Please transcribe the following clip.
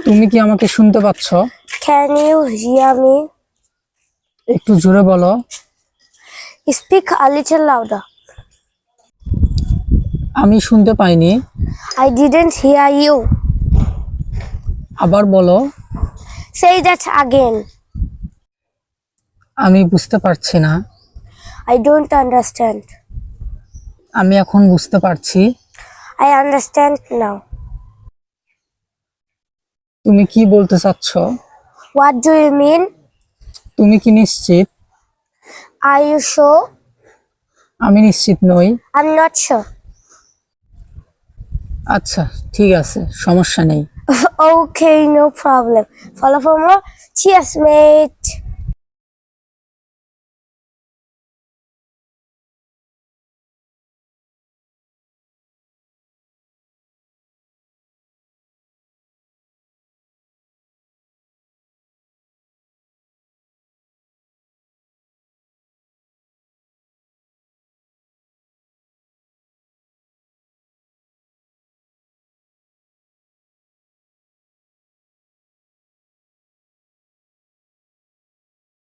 তুমি কি আমাকে শুনতে পাচ্ছ? Can you hear me? একটু জোরে বলো। Speak a little louder. আমি শুনতে পাইনি। I didn't hear you. আবার বলো। Say that again. আমি বুঝতে পারছি না। I don't understand. আমি এখন বুঝতে পারছি। I understand now. তুমি কি বলতে চাচ্ছ? What do you mean? তুমি কি নিশ্চিত? Are you sure? আমি নিশ্চিত নই। I'm not sure. আচ্ছা, ঠিক আছে, সমস্যা নেই। Okay, no problem. Follow for more. Cheers, mate.